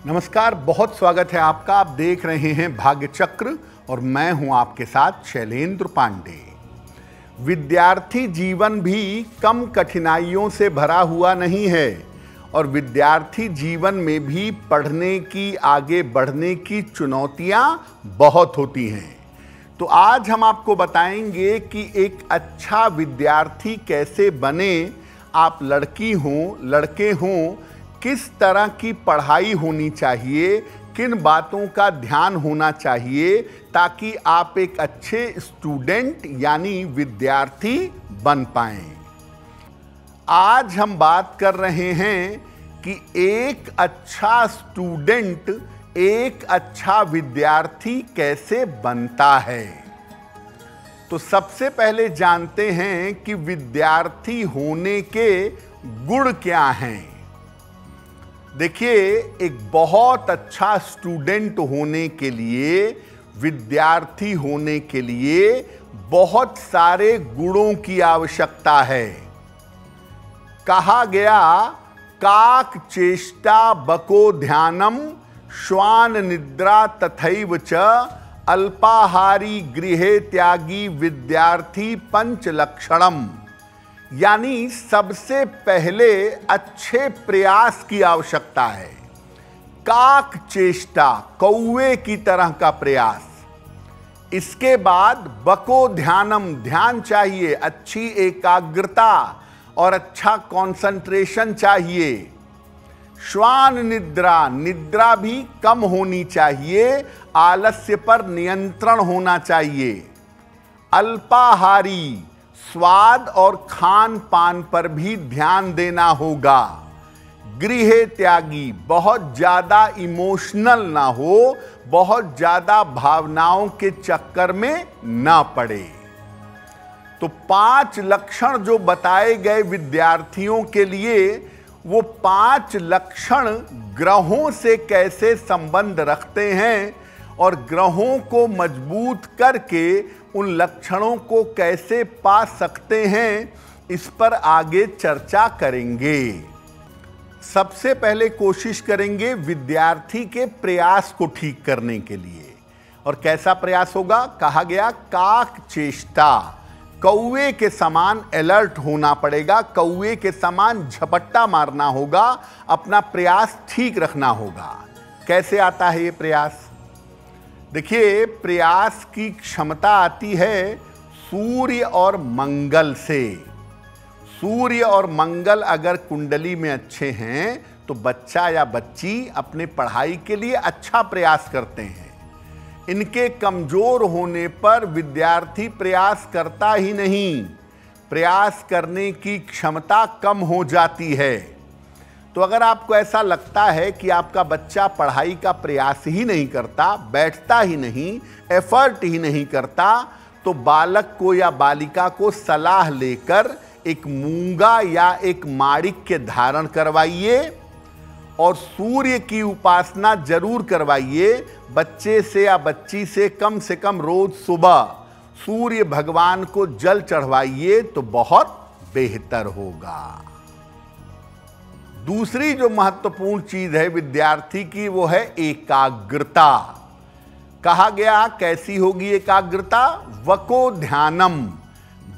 नमस्कार, बहुत स्वागत है आपका। आप देख रहे हैं भाग्य चक्र और मैं हूं आपके साथ शैलेंद्र पांडे। विद्यार्थी जीवन भी कम कठिनाइयों से भरा हुआ नहीं है और विद्यार्थी जीवन में भी पढ़ने की, आगे बढ़ने की चुनौतियां बहुत होती हैं। तो आज हम आपको बताएंगे कि एक अच्छा विद्यार्थी कैसे बने। आप लड़की हों, लड़के हों, किस तरह की पढ़ाई होनी चाहिए, किन बातों का ध्यान होना चाहिए ताकि आप एक अच्छे स्टूडेंट यानी विद्यार्थी बन पाएं। आज हम बात कर रहे हैं कि एक अच्छा स्टूडेंट, एक अच्छा विद्यार्थी कैसे बनता है। तो सबसे पहले जानते हैं कि विद्यार्थी होने के गुण क्या हैं। देखिए, एक बहुत अच्छा स्टूडेंट होने के लिए, विद्यार्थी होने के लिए बहुत सारे गुणों की आवश्यकता है। कहा गया, काक चेष्टा बको ध्यानम श्वान निद्रा तथैव च अल्पाहारी गृहे त्यागी विद्यार्थी पंच लक्षणम। यानी सबसे पहले अच्छे प्रयास की आवश्यकता है। काक चेष्टा, कौवे की तरह का प्रयास। इसके बाद बको ध्यानम, ध्यान चाहिए, अच्छी एकाग्रता और अच्छा कंसंट्रेशन चाहिए। श्वान निद्रा, निद्रा भी कम होनी चाहिए, आलस्य पर नियंत्रण होना चाहिए। अल्पाहारी, स्वाद और खान पान पर भी ध्यान देना होगा। गृह त्यागी, बहुत ज्यादा इमोशनल ना हो, बहुत ज्यादा भावनाओं के चक्कर में ना पड़े। तो 5 लक्षण जो बताए गए विद्यार्थियों के लिए, वो 5 लक्षण ग्रहों से कैसे संबंध रखते हैं और ग्रहों को मजबूत करके उन लक्षणों को कैसे पा सकते हैं, इस पर आगे चर्चा करेंगे। सबसे पहले कोशिश करेंगे विद्यार्थी के प्रयास को ठीक करने के लिए। और कैसा प्रयास होगा? कहा गया काक चेष्टा, कौवे के समान अलर्ट होना पड़ेगा, कौवे के समान झपट्टा मारना होगा, अपना प्रयास ठीक रखना होगा। कैसे आता है ये प्रयास? देखिए, प्रयास की क्षमता आती है सूर्य और मंगल से। सूर्य और मंगल अगर कुंडली में अच्छे हैं तो बच्चा या बच्ची अपने पढ़ाई के लिए अच्छा प्रयास करते हैं। इनके कमजोर होने पर विद्यार्थी प्रयास करता ही नहीं, प्रयास करने की क्षमता कम हो जाती है। तो अगर आपको ऐसा लगता है कि आपका बच्चा पढ़ाई का प्रयास ही नहीं करता, बैठता ही नहीं, एफर्ट ही नहीं करता, तो बालक को या बालिका को सलाह लेकर एक मूंगा या एक माणिक्य धारण करवाइए और सूर्य की उपासना जरूर करवाइए। बच्चे से या बच्ची से कम रोज सुबह सूर्य भगवान को जल चढ़वाइए तो बहुत बेहतर होगा। दूसरी जो महत्वपूर्ण चीज है विद्यार्थी की, वो है एकाग्रता। कहा गया कैसी होगी एकाग्रता? वको ध्यानम,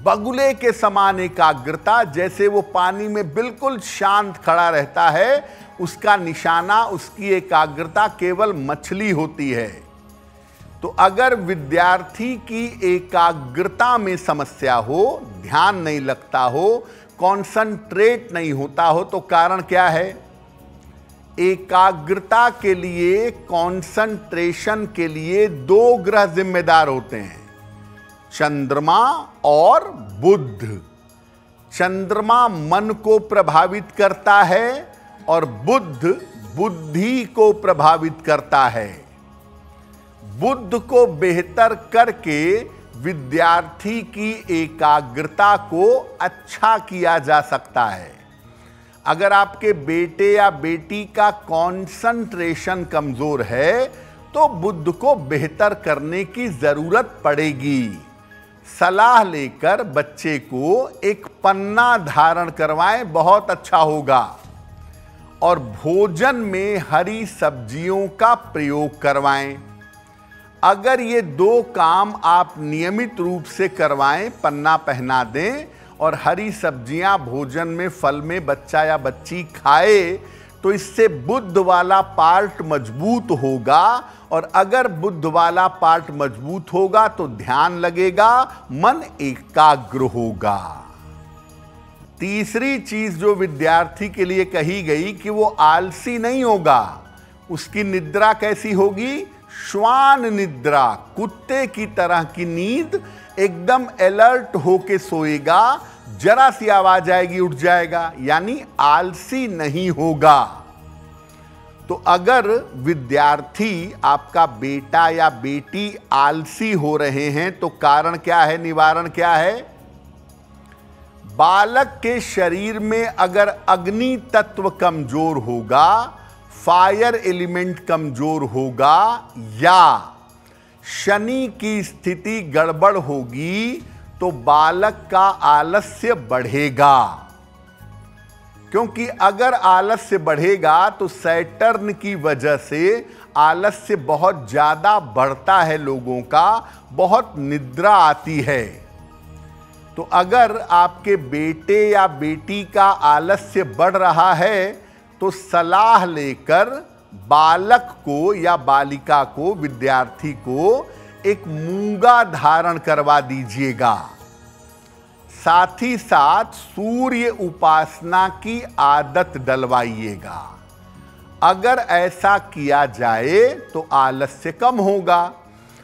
बगुले के समान एकाग्रता। जैसे वो पानी में बिल्कुल शांत खड़ा रहता है, उसका निशाना, उसकी एकाग्रता केवल मछली होती है। तो अगर विद्यार्थी की एकाग्रता में समस्या हो, ध्यान नहीं लगता हो, कंसंट्रेट नहीं होता हो, तो कारण क्या है? एकाग्रता के लिए, कंसंट्रेशन के लिए 2 ग्रह जिम्मेदार होते हैं, चंद्रमा और बुध। चंद्रमा मन को प्रभावित करता है और बुध बुद्धि को प्रभावित करता है। बुध को बेहतर करके विद्यार्थी की एकाग्रता को अच्छा किया जा सकता है। अगर आपके बेटे या बेटी का कंसंट्रेशन कमजोर है तो बुद्ध को बेहतर करने की जरूरत पड़ेगी। सलाह लेकर बच्चे को एक पन्ना धारण करवाएं, बहुत अच्छा होगा। और भोजन में हरी सब्जियों का प्रयोग करवाएं। अगर ये 2 काम आप नियमित रूप से करवाएं, पन्ना पहना दें और हरी सब्जियां भोजन में, फल में बच्चा या बच्ची खाए, तो इससे बुद्ध वाला पार्ट मजबूत होगा। और अगर बुद्ध वाला पार्ट मजबूत होगा तो ध्यान लगेगा, मन एकाग्र होगा। तीसरी चीज जो विद्यार्थी के लिए कही गई कि वो आलसी नहीं होगा। उसकी निद्रा कैसी होगी? श्वान निद्रा, कुत्ते की तरह की नींद, एकदम अलर्ट होके सोएगा, जरा सी आवाज आएगी उठ जाएगा, यानी आलसी नहीं होगा। तो अगर विद्यार्थी, आपका बेटा या बेटी आलसी हो रहे हैं तो कारण क्या है, निवारण क्या है? बालक के शरीर में अगर अग्नि तत्व कमजोर होगा, फायर एलिमेंट कमजोर होगा, या शनि की स्थिति गड़बड़ होगी, तो बालक का आलस्य बढ़ेगा। क्योंकि अगर आलस्य बढ़ेगा तो सैटर्न की वजह से आलस्य बहुत ज्यादा बढ़ता है, लोगों का बहुत निद्रा आती है। तो अगर आपके बेटे या बेटी का आलस्य बढ़ रहा है तो सलाह लेकर बालक को या बालिका को, विद्यार्थी को एक मूंगा धारण करवा दीजिएगा। साथ ही साथ सूर्य उपासना की आदत डलवाइएगा। अगर ऐसा किया जाए तो आलस्य कम होगा,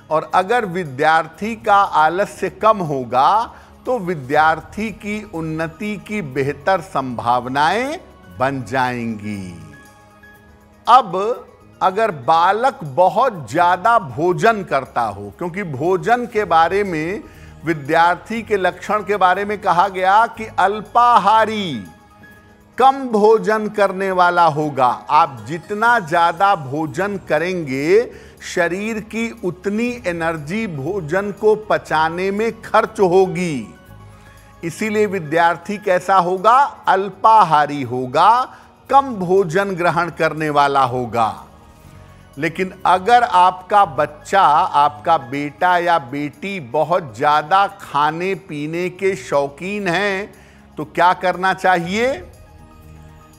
और अगर विद्यार्थी का आलस्य कम होगा तो विद्यार्थी की उन्नति की बेहतर संभावनाएं बन जाएंगी। अब अगर बालक बहुत ज्यादा भोजन करता हो, क्योंकि भोजन के बारे में, विद्यार्थी के लक्षण के बारे में कहा गया कि अल्पाहारी, कम भोजन करने वाला होगा। आप जितना ज्यादा भोजन करेंगे, शरीर की उतनी एनर्जी भोजन को पचाने में खर्च होगी। इसीलिए विद्यार्थी कैसा होगा? अल्पाहारी होगा, कम भोजन ग्रहण करने वाला होगा। लेकिन अगर आपका बच्चा, आपका बेटा या बेटी बहुत ज्यादा खाने पीने के शौकीन हैं, तो क्या करना चाहिए?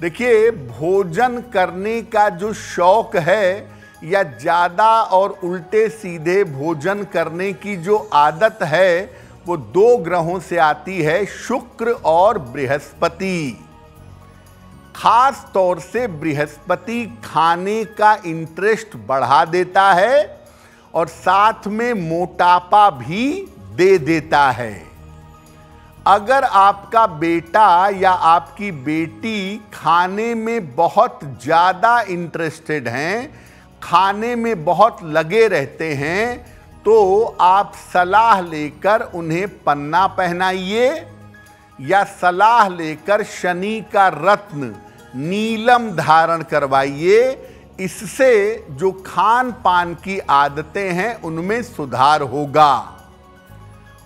देखिए, भोजन करने का जो शौक है या ज्यादा और उल्टे सीधे भोजन करने की जो आदत है, वो 2 ग्रहों से आती है, शुक्र और बृहस्पति। खास तौर से बृहस्पति खाने का इंटरेस्ट बढ़ा देता है और साथ में मोटापा भी दे देता है। अगर आपका बेटा या आपकी बेटी खाने में बहुत ज्यादा इंटरेस्टेड हैं, खाने में बहुत लगे रहते हैं, तो आप सलाह लेकर उन्हें पन्ना पहनाइए या सलाह लेकर शनि का रत्न नीलम धारण करवाइए। इससे जो खान पान की आदतें हैं उनमें सुधार होगा।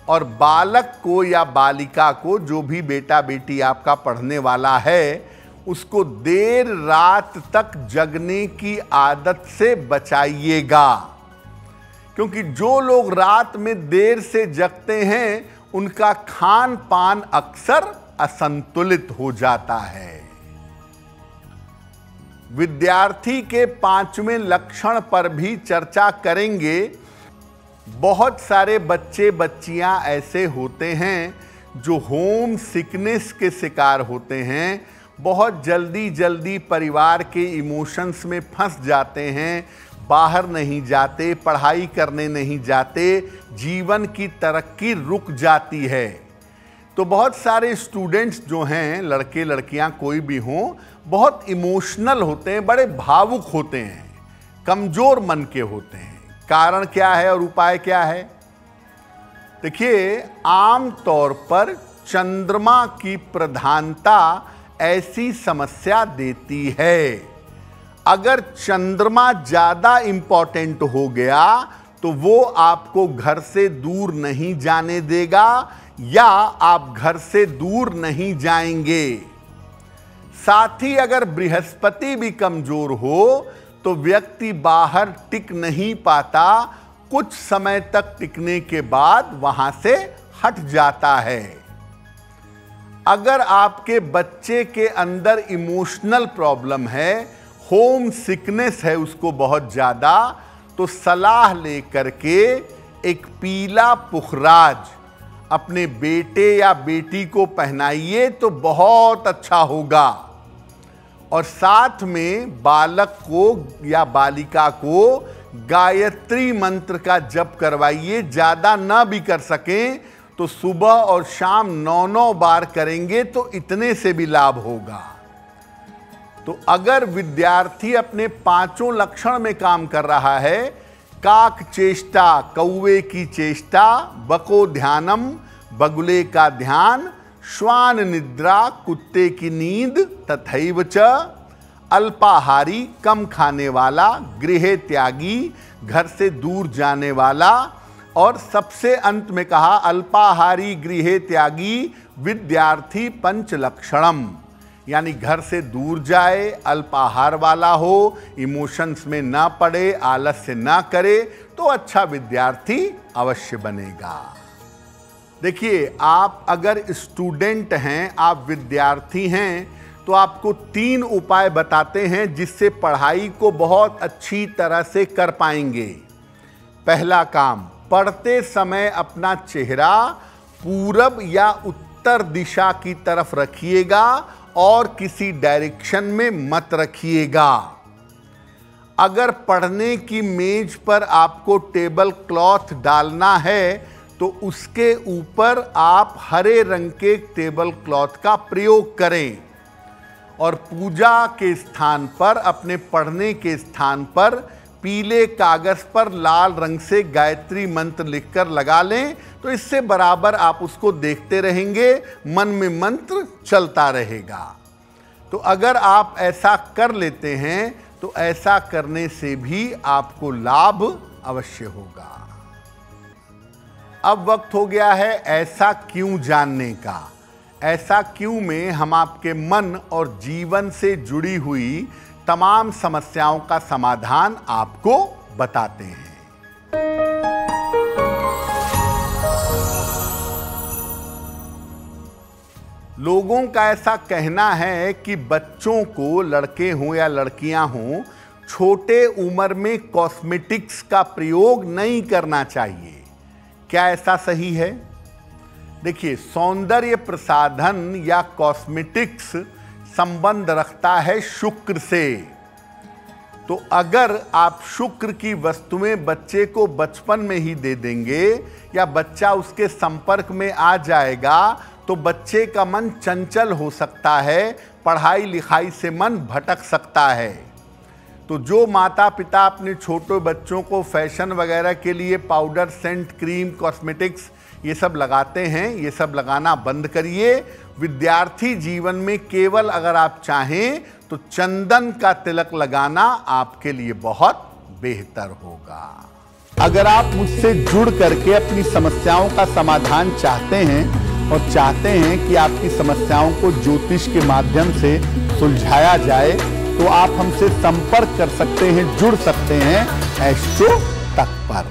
और बालक को या बालिका को, जो भी बेटा बेटी आपका पढ़ने वाला है, उसको देर रात तक जगने की आदत से बचाइएगा। क्योंकि जो लोग रात में देर से जगते हैं, उनका खान पान अक्सर असंतुलित हो जाता है। विद्यार्थी के 5वें लक्षण पर भी चर्चा करेंगे। बहुत सारे बच्चे बच्चियां ऐसे होते हैं जो होम सिकनेस के शिकार होते हैं, बहुत जल्दी जल्दी परिवार के इमोशंस में फंस जाते हैं, बाहर नहीं जाते, पढ़ाई करने नहीं जाते, जीवन की तरक्की रुक जाती है। तो बहुत सारे स्टूडेंट्स जो हैं, लड़के लड़कियां कोई भी हों, बहुत इमोशनल होते हैं, बड़े भावुक होते हैं, कमजोर मन के होते हैं। कारण क्या है और उपाय क्या है? देखिए, आम तौर पर चंद्रमा की प्रधानता ऐसी समस्या देती है। अगर चंद्रमा ज्यादा इंपॉर्टेंट हो गया तो वो आपको घर से दूर नहीं जाने देगा या आप घर से दूर नहीं जाएंगे। साथ ही अगर बृहस्पति भी कमजोर हो तो व्यक्ति बाहर टिक नहीं पाता, कुछ समय तक टिकने के बाद वहां से हट जाता है। अगर आपके बच्चे के अंदर इमोशनल प्रॉब्लम है, होम सिकनेस है उसको बहुत ज्यादा, तो सलाह लेकर के एक पीला पुखराज अपने बेटे या बेटी को पहनाइए तो बहुत अच्छा होगा। और साथ में बालक को या बालिका को गायत्री मंत्र का जप करवाइए। ज्यादा ना भी कर सकें तो सुबह और शाम 9-9 बार करेंगे तो इतने से भी लाभ होगा। तो अगर विद्यार्थी अपने 5 लक्षण में काम कर रहा है, काक चेष्टा कौवे की चेष्टा, बको ध्यानम बगुले का ध्यान, श्वान निद्रा कुत्ते की नींद, तथैव च अल्पाहारी कम खाने वाला, गृह त्यागी घर से दूर जाने वाला, और सबसे अंत में कहा अल्पाहारी गृह त्यागी विद्यार्थी पंच लक्षणम, यानी घर से दूर जाए, अल्पाहार वाला हो, इमोशंस में ना पड़े, आलस्य ना करे, तो अच्छा विद्यार्थी अवश्य बनेगा। देखिए, आप अगर स्टूडेंट हैं, आप विद्यार्थी हैं, तो आपको 3 उपाय बताते हैं जिससे पढ़ाई को बहुत अच्छी तरह से कर पाएंगे। पहला काम, पढ़ते समय अपना चेहरा पूरब या उत्तर दिशा की तरफ रखिएगा और किसी डायरेक्शन में मत रखिएगा। अगर पढ़ने की मेज पर आपको टेबल क्लॉथ डालना है तो उसके ऊपर आप हरे रंग के टेबल क्लॉथ का प्रयोग करें, और पूजा के स्थान पर, अपने पढ़ने के स्थान पर पीले कागज पर लाल रंग से गायत्री मंत्र लिखकर लगा लें, तो इससे बराबर आप उसको देखते रहेंगे, मन में मंत्र चलता रहेगा। तो अगर आप ऐसा कर लेते हैं तो ऐसा करने से भी आपको लाभ अवश्य होगा। अब वक्त हो गया है ऐसा क्यों जानने का। ऐसा क्यों में हम आपके मन और जीवन से जुड़ी हुई तमाम समस्याओं का समाधान आपको बताते हैं। लोगों का ऐसा कहना है कि बच्चों को, लड़के हों या लड़कियां हों, छोटे उम्र में कॉस्मेटिक्स का प्रयोग नहीं करना चाहिए। क्या ऐसा सही है? देखिए, सौंदर्य प्रसाधन या कॉस्मेटिक्स संबंध रखता है शुक्र से। तो अगर आप शुक्र की वस्तुएं बच्चे को बचपन में ही दे देंगे या बच्चा उसके संपर्क में आ जाएगा तो बच्चे का मन चंचल हो सकता है, पढ़ाई लिखाई से मन भटक सकता है। तो जो माता पिता अपने छोटे बच्चों को फैशन वगैरह के लिए पाउडर, सेंट, क्रीम, कॉस्मेटिक्स ये सब लगाते हैं, ये सब लगाना बंद करिए। विद्यार्थी जीवन में केवल अगर आप चाहें तो चंदन का तिलक लगाना आपके लिए बहुत बेहतर होगा। अगर आप मुझसे जुड़ करके अपनी समस्याओं का समाधान चाहते हैं और चाहते हैं कि आपकी समस्याओं को ज्योतिष के माध्यम से सुलझाया जाए, तो आप हमसे संपर्क कर सकते हैं, जुड़ सकते हैं एस्ट्रो तक पर।